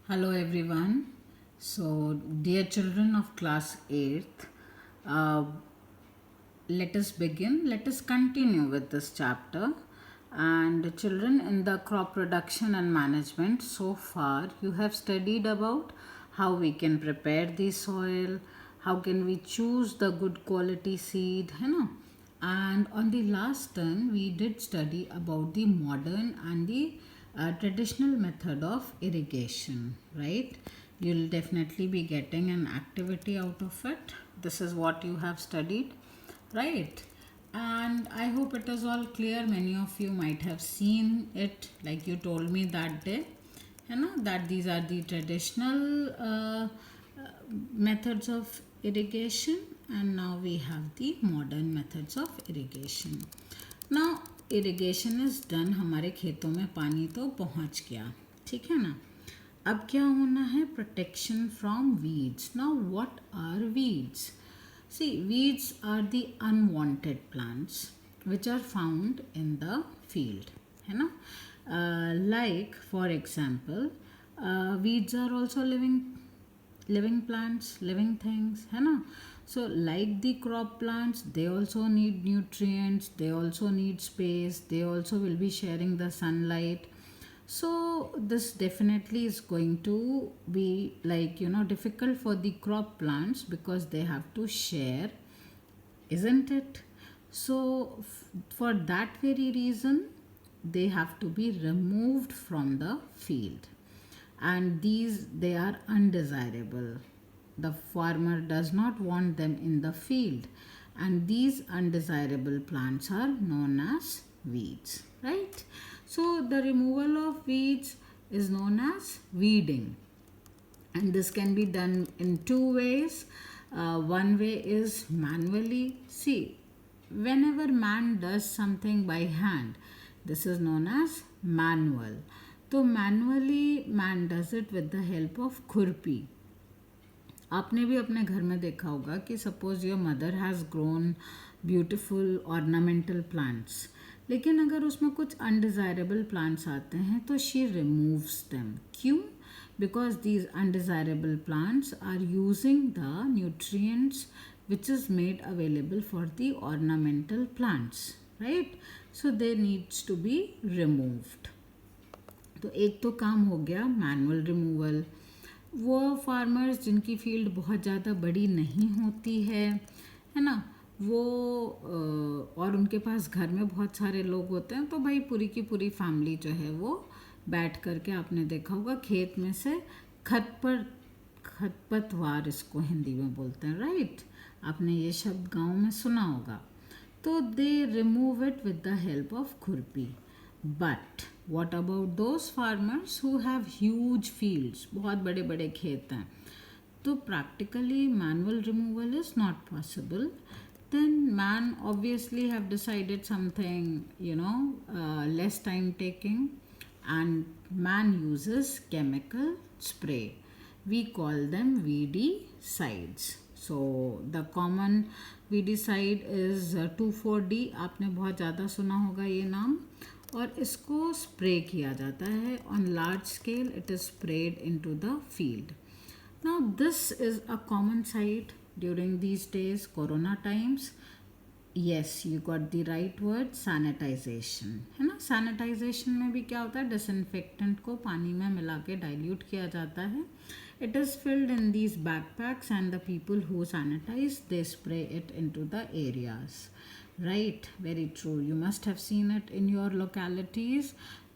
Hello everyone. So, dear children of class 8th, uh, let us begin. Let us continue with this chapter. And children, in the crop production and management, so far you have studied about how we can prepare the soil, how can we choose the good quality seed, and on the last turn we did study about the modern and the traditional method of irrigation, right? You'll definitely be getting an activity out of it. This is what you have studied, right? And I hope it is all clear. Many of you might have seen it, like you told me that day, that these are the traditional methods of irrigation, and now we have the modern methods of irrigation. Now irrigation is done, हमारे खेतों में पानी तो पहुंच गया, ठीक है ना? अब क्या होना है? Protection from weeds. Now what are weeds? See, weeds are the unwanted plants which are found in the field, है ना? Like for example, weeds are also living plants, living things, है ना? So like the crop plants, they also need nutrients, they also need space, they also will be sharing the sunlight. So this definitely is going to be, like, difficult for the crop plants because they have to share, isn't it? So for that very reason they have to be removed from the field, and these, they are undesirable. The farmer does not want them in the field, and these undesirable plants are known as weeds, right? So the removal of weeds is known as weeding, and this can be done in two ways. One way is manually. See, whenever man does something by hand, this is known as manual. So manually man does it with the help of खुरपी. आपने भी अपने घर में देखा होगा कि suppose your mother has grown beautiful ornamental plants, लेकिन अगर उसमें कुछ अनडिज़ायरेबल प्लांट्स आते हैं तो शी रिमूव्स देम. क्यों? Because these undesirable plants are using the nutrients which is made available for the ornamental plants, right? So they needs to be removed. तो एक तो काम हो गया मैनुअल रिमूवल. वो फार्मर्स जिनकी फील्ड बहुत ज़्यादा बड़ी नहीं होती है ना, वो और उनके पास घर में बहुत सारे लोग होते हैं, तो भाई पूरी की पूरी फैमिली जो है वो बैठ करके, आपने देखा होगा, खेत में से खरपतवार इसको हिंदी में बोलते हैं, राइट? आपने ये शब्द गांव में सुना होगा. तो they remove it with the help of खुरपी. But what about those farmers who have huge fields? बहुत बड़े बड़े खेत हैं, तो practically manual removal is not possible. Then man obviously have decided something, less time taking, and man uses chemical spray. We call them weedicides. So the common weedicide is 2,4-D. आपने बहुत ज़्यादा सुना होगा ये नाम, और इसको स्प्रे किया जाता है on large scale. It is sprayed into the field. Now this is a common sight during these days, corona times. Yes, you got the right word, sanitization, है ना? Sanitization में भी क्या होता है? डिसइंफेक्टेंट को पानी में मिला के डाइल्यूट किया जाता है. It is filled in these backpacks, and the people who sanitize, they spray it into the areas, right? Very true. You must have seen it in your localities.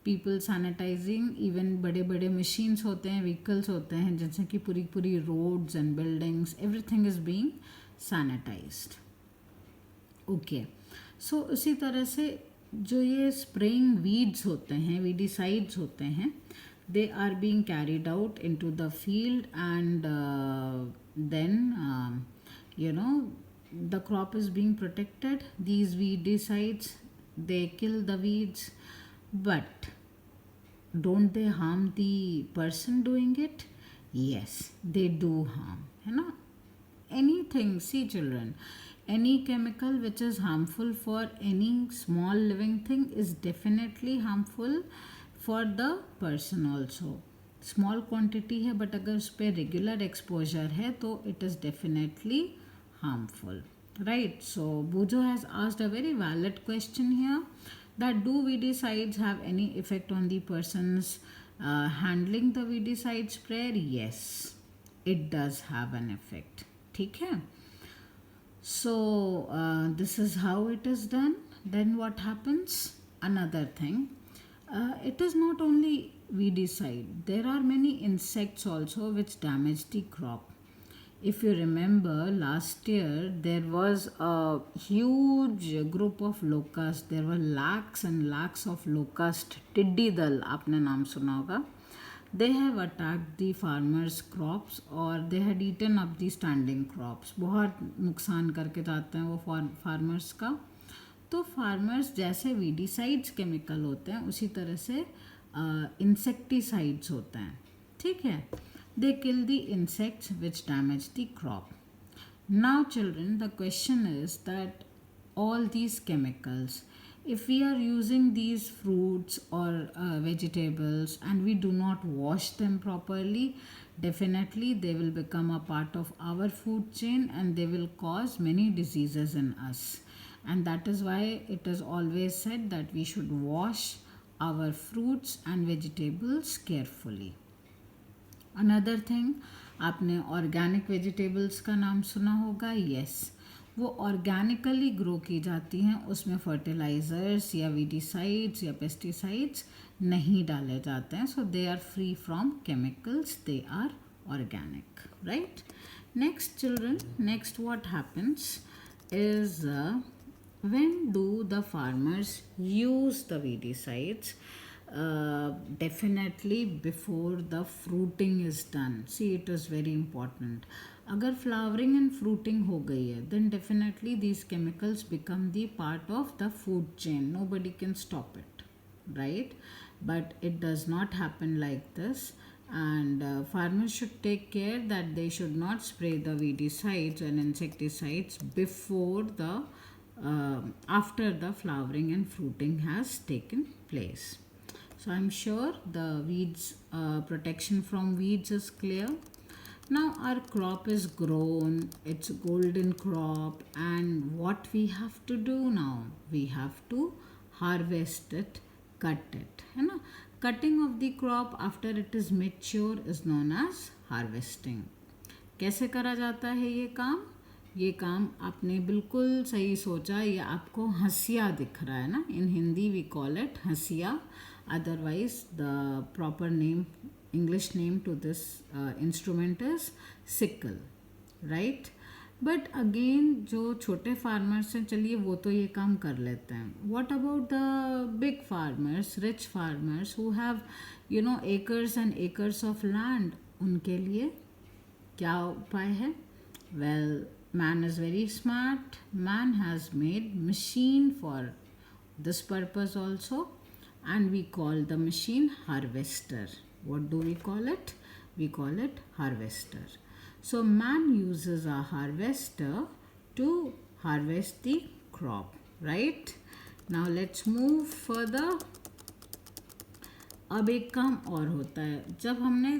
People sanitizing. Even बड़े बड़े machines होते हैं, vehicles होते हैं, जैसे कि पूरी पूरी roads and buildings, everything is being sanitised. Okay, so उसी तरह से जो ये स्प्रेइंग वीड्स होते हैं, वीडिसाइड्स होते हैं, they are being carried out into the field, and then the crop is being protected. These weedicides, they kill the weeds, but don't they harm the person doing it? Yes, they do harm, है ना? Anything, see children, any chemical which is harmful for any small living thing is definitely harmful for the person also. Small quantity है but अगर उस पर regular exposure है तो it is definitely harmful, right? So Bujo has asked a very valid question here, that do weedicides have any effect on the person's handling the weedicide sprayer? Yes, it does have an effect. ठीक है. So this is how it is done. Then what happens? Another thing, it is not only weedicide. There are many insects also which damage the crop. If you remember, last year there was a huge group of locusts. There were lakhs and lakhs of locusts. टिड्डी दल आपने नाम सुना होगा. They have attacked the farmers' crops or they had eaten up the standing crops. बहुत नुकसान करके जाते हैं वो फार्मर्स का. तो फार्मर्स जैसे वीडीसाइड्स केमिकल होते हैं उसी तरह से इंसेक्टिसाइड्स होते हैं. ठीक है. They kill the insects which damage the crop. Now children, the question is that all these chemicals, if we are using these fruits or vegetables and we do not wash them properly, definitely they will become a part of our food chain and they will cause many diseases in us. And that is why it is always said that we should wash our fruits and vegetables carefully. Another thing, आपने organic vegetables का नाम सुना होगा. Yes, वो organically grow की जाती हैं, उसमें फर्टिलाइज़र्स या वीडीसाइड्स या पेस्टिसाइड्स नहीं डाले जाते हैं. So they are free from chemicals, they are organic, right. Next children, next what happens is when do the farmers use the weedicides? Definitely before the fruiting is done. See, it is very important. अगर flowering and fruiting हो गई है, then definitely these chemicals become the part of the food chain. Nobody can stop it, right? But it does not happen like this, and farmers should take care that they should not spray the weedicides and insecticides before the after the flowering and fruiting has taken place. So I'm sure the weeds protection from weeds is clear. Now our crop is grown, it's a golden crop, and what we have to do now? We have to harvest it, cut it. है ना? Cutting of the crop after it is mature is known as harvesting. कैसे करा जाता है ये काम? ये काम आपने बिल्कुल सही सोचा. ये आपको हंसिया दिख रहा है ना. इन हिंदी वी कॉल इट हंसिया. Otherwise, the proper name, English name to this instrument is sickle, right? But again, जो छोटे farmers हैं, चलिए वो तो ये काम कर लेते हैं. What about the big farmers, rich farmers who have, acres and acres of land? उनके लिए क्या उपाय है? Well, man is very smart. Man has made machine for this purpose also. And we call the machine harvester. What do we call it? We call it harvester. So man uses a harvester to harvest the crop, right? Now let's move further. अब एक काम और होता है. जब हमने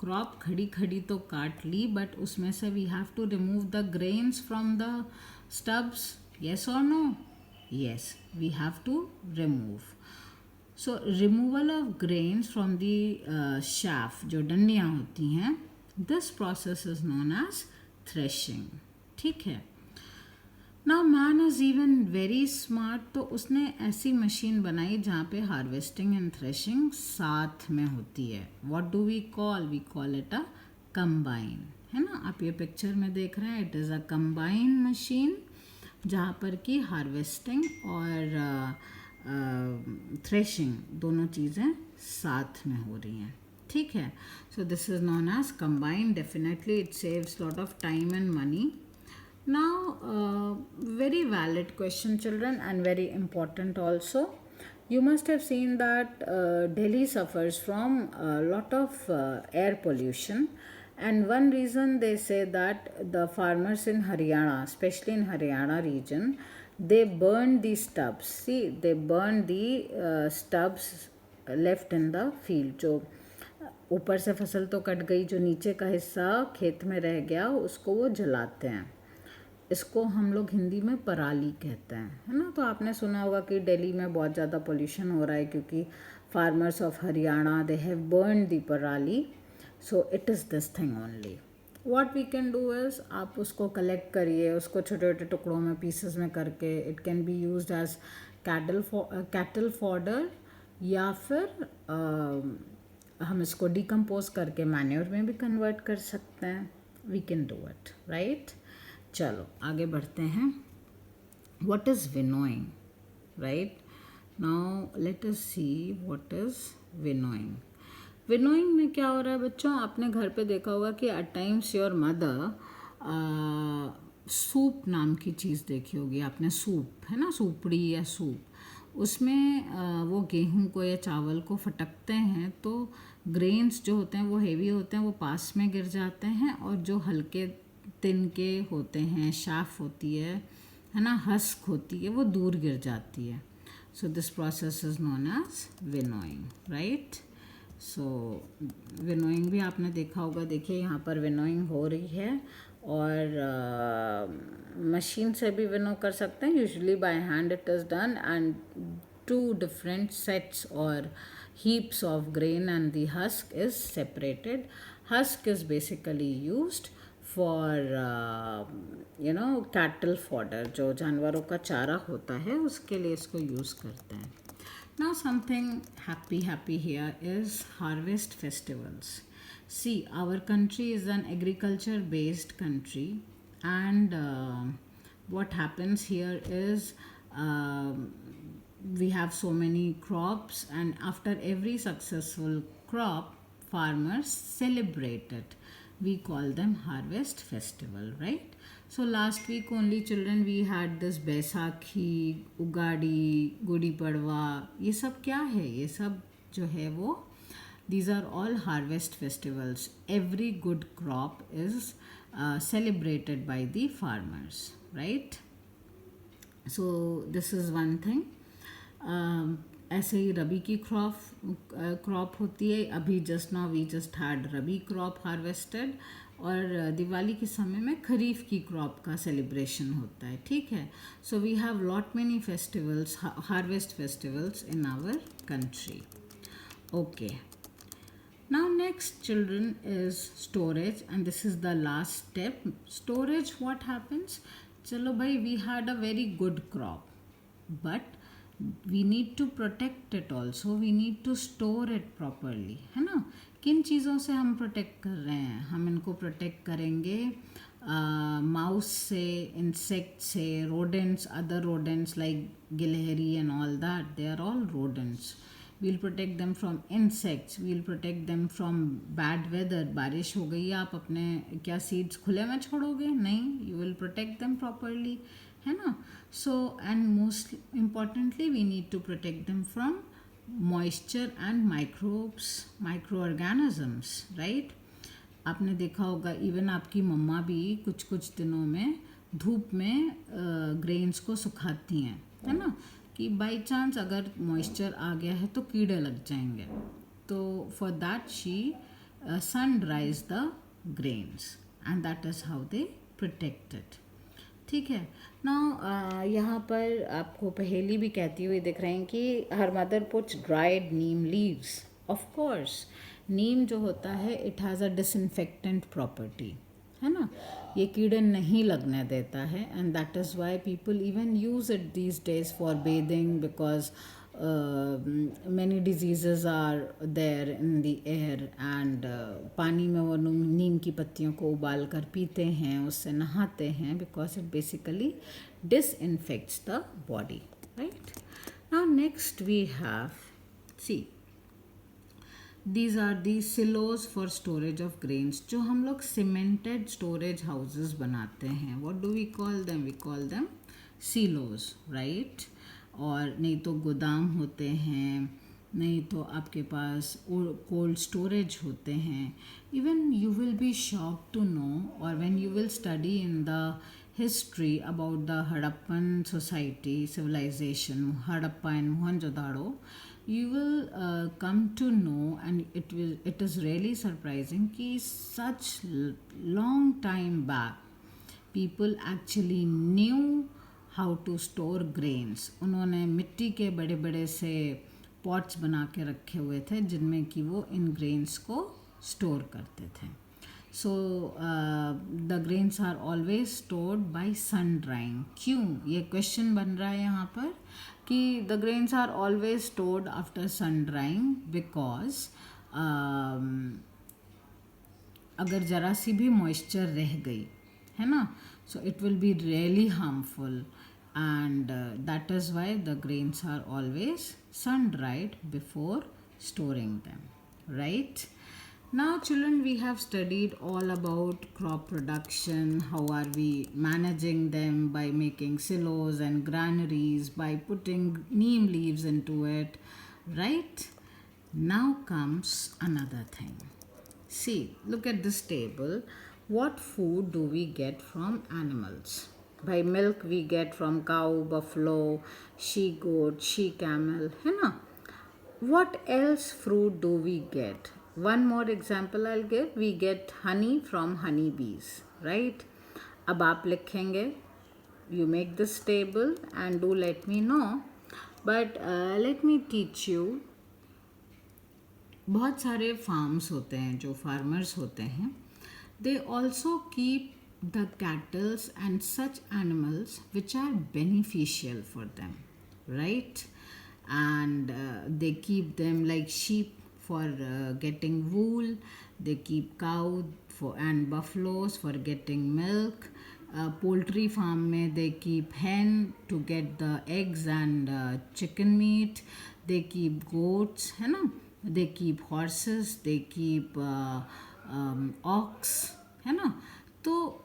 crop खड़ी खड़ी तो काट ली, बट उसमें से we have to remove the grains from the stubs. Yes और no? Yes, we have to remove. So removal of grains from the shaft, जो डंडियाँ होती हैं, this process is known as threshing. ठीक है. Now man is even very smart. तो उसने ऐसी मशीन बनाई जहाँ पे हार्वेस्टिंग एंड थ्रेशिंग साथ में होती है. What do we call? We call it a combine. है ना? आप ये पिक्चर में देख रहे हैं. It is a combine machine जहाँ पर कि हार्वेस्टिंग और थ्रेशिंग दोनों चीज़ें साथ में हो रही हैं. ठीक है. So this is known as combine. Definitely it saves lot of time and money. Now, very valid question, children, and very important also. You must have seen that Delhi suffers from a lot of air pollution, and one reason they say that the farmers in Haryana, especially in Haryana region, they burn the stubs. See, they burn the stubs left in the field. So ऊपर से फसल तो cut गई, जो नीचे का हिस्सा खेत में रह गया उसको वो जलाते हैं। इसको हम लोग हिंदी में पराली कहते हैं, है ना। तो आपने सुना होगा कि दिल्ली में बहुत ज़्यादा पोल्यूशन हो रहा है क्योंकि farmers of Haryana they have burn the parali. So it is this thing only. What we can do is, आप उसको कलेक्ट करिए, उसको छोटे छोटे टुकड़ों में पीसेस में करके it can be used as cattle fodder, या फिर हम इसको डिकम्पोज करके मैन्योर में भी कन्वर्ट कर सकते हैं। We can do it, right. चलो आगे बढ़ते हैं। What is winnowing, right. Now let us see what is winnowing. Winnowing में क्या हो रहा है बच्चों, आपने घर पे देखा होगा कि एट टाइम्स योर मदर सूप नाम की चीज़ देखी होगी आपने, सूप, है ना, सूपड़ी या सूप। उसमें वो गेहूं को या चावल को फटकते हैं तो ग्रेन्स जो होते हैं वो हेवी होते हैं, वो पास में गिर जाते हैं, और जो हल्के तिनके होते हैं, शाफ होती है ना, हस्क होती है, वो दूर गिर जाती है। So this process is known as winnowing, right. So winnowing भी आपने देखा होगा। देखिए यहाँ पर विनोइंग हो रही है, और मशीन से भी विनो कर सकते हैं। Usually by hand it is done, and 2 different sets or heaps of grain and the husk is separated. Husk is basically used for cattle fodder, जो जानवरों का चारा होता है उसके लिए इसको यूज़ करते हैं। Now something happy here is harvest festivals. See, our country is an agriculture based country, and what happens here is we have so many crops, and after every successful crop farmers celebrate it. We call them harvest festival, right? So last week only children we had this Baisakhi, Ugadi, Gudi Padwa. ये सब क्या है? ये सब जो है वो, these are all harvest festivals. Every good crop is celebrated by the farmers, right? So this is one thing. ऐसे ही रबी की क्रॉप होती है। अभी just now we just had rabi crop harvested, और दिवाली के समय में खरीफ की क्रॉप का सेलिब्रेशन होता है, ठीक है। So we have lot many festivals, harvest festivals in our country. Okay, now next children is storage, and this is the last step. Storage, what happens, चलो भाई, we had a very good crop, but we need to protect it also, we need to store it properly, है ना। किन चीज़ों से हम protect कर रहे हैं? हम इनको प्रोटेक्ट करेंगे माउस से, इंसेक्ट से, rodents, other rodents like गिलहरी and all that, they are all rodents. We'll protect them from insects, we'll protect them from bad weather. बारिश हो गई, आप अपने क्या सीड्स खुले में छोड़ोगे? नहीं, you will protect them properly, है ना। So and most importantly we need to protect them from moisture and microbes, microorganisms, right? आपने देखा होगा इवन आपकी मम्मा भी कुछ कुछ दिनों में धूप में ग्रेन्स को सुखाती हैं, है ना, कि बाई चांस अगर मॉइस्चर आ गया है तो कीड़े लग जाएंगे, तो for that she sun dries the grains, and that is how they protect it, ठीक है ना। यहाँ पर आपको पहेली भी कहती हुई दिख रही हैं कि हर mother puts dried neem leaves. Of course नीम जो होता है it has a disinfectant property, है ना, ये कीड़े नहीं लगने देता है, and that is why people even use it these days for bathing, because many diseases are there in the air, and पानी में वो नीम की पत्तियों को उबाल कर पीते हैं, उससे नहाते हैं, because it basically disinfects the body, right? Now next we have, see, these are the silos for storage of grains. जो हम लोग cemented storage houses बनाते हैं, what do we call them? We call them silos, right? और नहीं तो गोदाम होते हैं, नहीं तो आपके पास कोल्ड स्टोरेज होते हैं. Even you will be shocked to know, और when you will study in the history about the Harappan society civilisation, Harappa and Mohenjodaro, you will come to know, and it is really surprising कि such long time back people actually knew how to store grains. उन्होंने मिट्टी के बड़े बड़े से pots बना के रखे हुए थे जिनमें कि वो इन ग्रेन्स को स्टोर करते थे. So the grains are always stored by sun drying. क्यों? ये क्वेश्चन बन रहा है यहाँ पर कि the grains are always stored after sun drying because अगर ज़रा सी भी मॉइस्चर रह गई है ना, so it will be really harmful, and that is why the grains are always sun dried before storing them, right? Now children, we have studied all about crop production, how are we managing them by making silos and granaries, by putting neem leaves into it, right? Now comes another thing. See, look at this table. What food do we get from animals? By milk we get from cow, buffalo, she goat, she camel, है ना? What else fruit do we get? One more example I'll give. We get honey from honey bees, right? अब आप लिखेंगे. You make this table and do let me know. But let me teach you. बहुत सारे farms होते हैं, जो farmers होते हैं, they also keep the cattle and such animals which are beneficial for them, right? And they keep them like sheep for getting wool, they keep cow and buffaloes for getting milk. Poultry farm में they keep hen to get the eggs and chicken meat, they keep goats, है ना, they keep horses, they keep ox, है ना. तो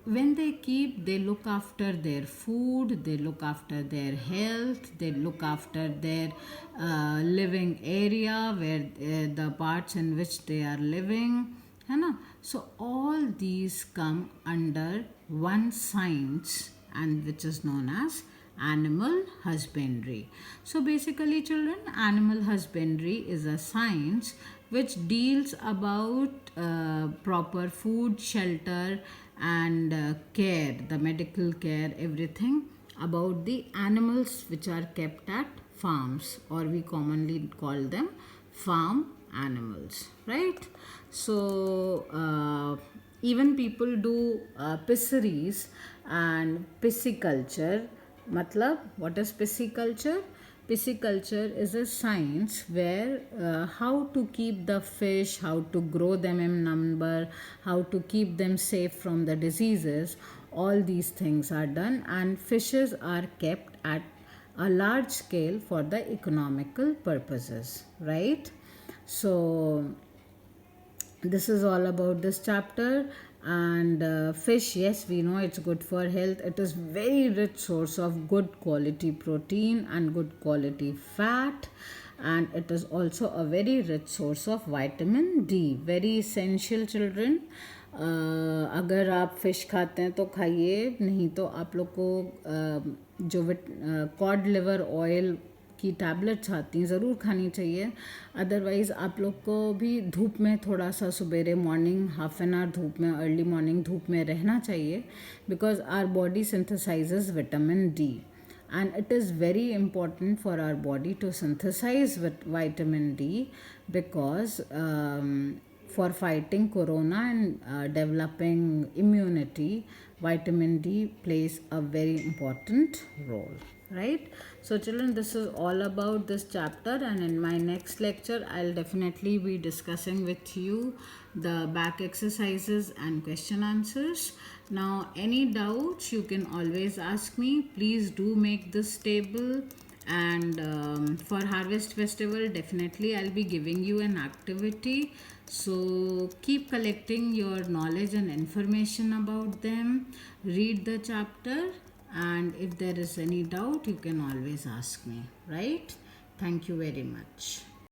when they keep, they look after their food, they look after their health, they look after their living area, where the parts in which they are living, है ना. So all these come under one science, and which is known as animal husbandry. So basically children, animal husbandry is a science which deals about proper food, shelter and care, the medical care, everything about the animals which are kept at farms, or we commonly call them farm animals, right? So even people do pisceries and pisciculture. Matlab, what is pisciculture? Pisciculture is a science where how to keep the fish, how to grow them in number, how to keep them safe from the diseases, all these things are done, and fishes are kept at a large scale for the economical purposes, right? So this is all about this chapter. And fish, yes, we know it's good for health. It is very rich source of good quality protein and good quality fat, and it is also a very rich source of vitamin D, very essential children. अगर आप fish खाते हैं तो खाइए, नहीं तो आप लोग को जो कॉड लिवर ऑयल की टैबलेट्स आती हैं ज़रूर खानी चाहिए. अदरवाइज़ आप लोग को भी धूप में थोड़ा सा सवेरे मॉर्निंग हाफ एन आवर धूप में, अर्ली मॉर्निंग धूप में रहना चाहिए, because our body synthesises vitamin D, and it is very important for our body to synthesize with vitamin D, because for fighting corona and developing immunity, vitamin D plays a very important role, right? So children, this is all about this chapter, and in my next lecture I'll definitely be discussing with you the back exercises and question answers. Now any doubts you can always ask me. Please do make this table, and for harvest festival definitely I'll be giving you an activity, so keep collecting your knowledge and information about them. Read the chapter, and if there is any doubt you can always ask me, right? Thank you very much.